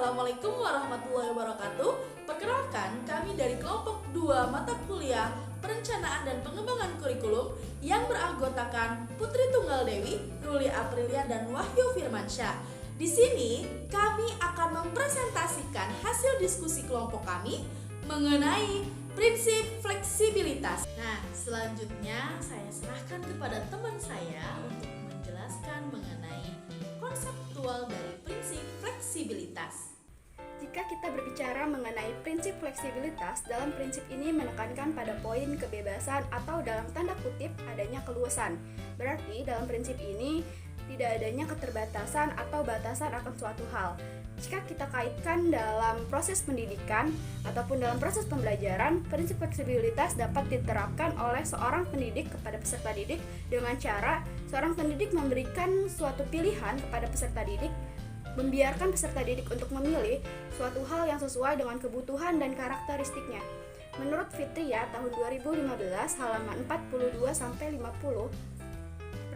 Assalamualaikum warahmatullahi wabarakatuh. Perkenalkan, kami dari kelompok 2 mata kuliah Perencanaan dan Pengembangan Kurikulum yang beranggotakan Putri Tunggal Dewi, Ruli Aprilia, dan Wahyu Firmansyah. Di sini kami akan mempresentasikan hasil diskusi kelompok kami mengenai prinsip fleksibilitas. Nah, selanjutnya saya serahkan kepada teman saya untuk menjelaskan mengenai konseptual dari prinsip fleksibilitas. Jika kita berbicara mengenai prinsip fleksibilitas, dalam prinsip ini menekankan pada poin kebebasan atau dalam tanda kutip adanya keluasan. Berarti dalam prinsip ini tidak adanya keterbatasan atau batasan akan suatu hal. Jika kita kaitkan dalam proses pendidikan ataupun dalam proses pembelajaran, prinsip fleksibilitas dapat diterapkan oleh seorang pendidik kepada peserta didik dengan cara seorang pendidik memberikan suatu pilihan kepada peserta didik, membiarkan peserta didik untuk memilih suatu hal yang sesuai dengan kebutuhan dan karakteristiknya. Menurut Fitria tahun 2015 halaman 42-50,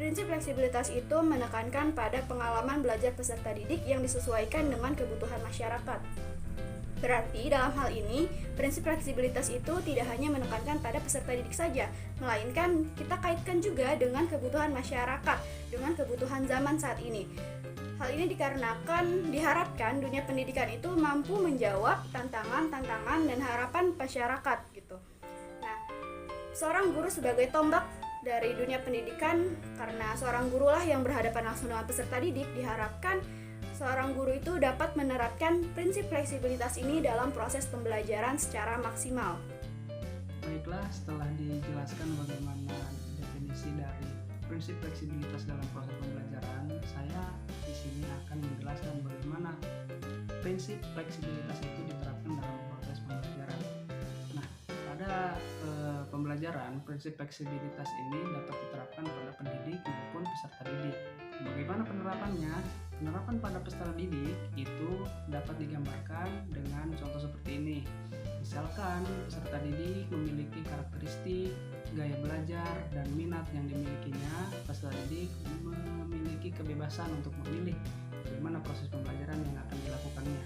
prinsip fleksibilitas itu menekankan pada pengalaman belajar peserta didik yang disesuaikan dengan kebutuhan masyarakat. Berarti dalam hal ini, prinsip fleksibilitas itu tidak hanya menekankan pada peserta didik saja, melainkan kita kaitkan juga dengan kebutuhan masyarakat, dengan kebutuhan zaman saat ini. Hal ini dikarenakan diharapkan dunia pendidikan itu mampu menjawab tantangan-tantangan dan harapan masyarakat gitu. Nah, seorang guru sebagai tombak dari dunia pendidikan, karena seorang gurulah yang berhadapan langsung dengan peserta didik, diharapkan seorang guru itu dapat menerapkan prinsip fleksibilitas ini dalam proses pembelajaran secara maksimal. Baiklah, setelah dijelaskan bagaimana definisi dari prinsip fleksibilitas dalam proses pembelajaran, saya di sini akan menjelaskan bagaimana prinsip fleksibilitas itu diterapkan dalam proses pembelajaran. Nah, pada pembelajaran, prinsip fleksibilitas ini dapat diterapkan pada pendidik maupun peserta didik. Bagaimana penerapannya? Penerapan pada peserta didik itu dapat digambarkan dengan contoh seperti ini. Misalkan peserta didik memiliki karakteristik, gaya belajar, dan minat yang dimilikinya, peserta didik memiliki kebebasan untuk memilih bagaimana proses pembelajaran yang akan dilakukannya.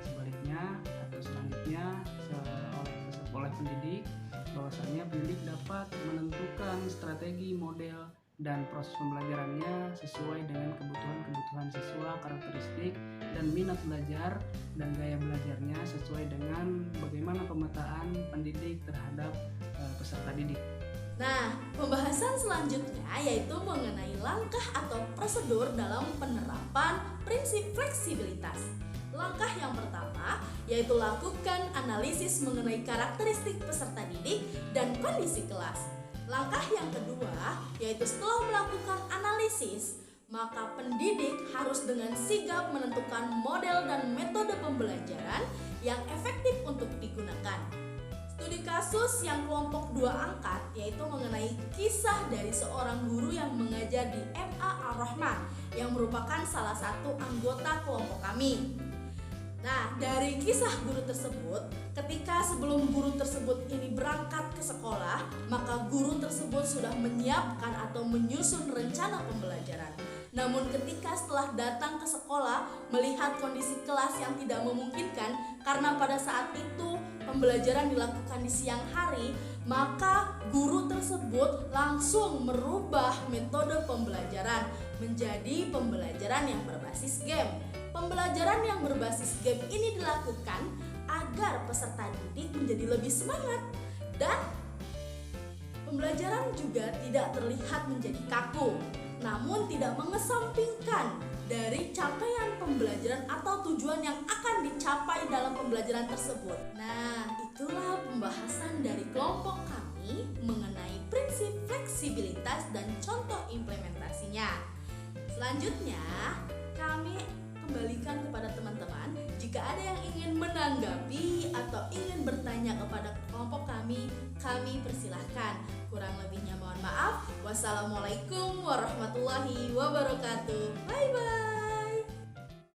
Sebaliknya atau selanjutnya oleh pendidik, bahwasannya pendidik dapat menentukan strategi, model, dan proses pembelajarannya sesuai dengan kebutuhan siswa, karakteristik dan minat belajar dan gaya belajarnya sesuai dengan bagaimana pemetaan pendidik terhadap peserta didik. Nah, pembahasan selanjutnya yaitu mengenai langkah atau prosedur dalam penerapan prinsip fleksibilitas. Langkah yang pertama yaitu lakukan analisis mengenai karakteristik peserta didik dan kondisi kelas. Langkah yang kedua yaitu setelah melakukan analisis, maka pendidik harus dengan sigap menentukan model dan metode pembelajaran yang efektif untuk digunakan. Studi kasus yang kelompok 2 angkat yaitu mengenai kisah dari seorang guru yang mengajar di MA Ar-Rahman yang merupakan salah satu anggota kelompok kami. Nah, dari kisah guru tersebut, ketika sebelum guru tersebut ini berangkat ke sekolah, maka guru tersebut sudah menyiapkan atau menyusun rencana pembelajaran. Namun ketika setelah datang ke sekolah, melihat kondisi kelas yang tidak memungkinkan karena pada saat itu pembelajaran dilakukan di siang hari, maka guru tersebut langsung merubah metode pembelajaran menjadi pembelajaran yang berbasis game. Pembelajaran yang berbasis game ini dilakukan agar peserta didik menjadi lebih semangat dan pembelajaran juga tidak terlihat menjadi kaku, namun tidak mengesampingkan dari capaian pembelajaran atau tujuan yang akan dicapai dalam pembelajaran tersebut. Nah, itulah pembahasan dari kelompok kami mengenai prinsip fleksibilitas dan contoh implementasinya. Selanjutnya, kami kembalikan kepada teman-teman jika ada yang ingin menanggapi atau ingin bertanya kepada kelompok kami persilahkan. Kurang lebihnya mohon maaf. Wassalamualaikum warahmatullahi wabarakatuh. Bye bye.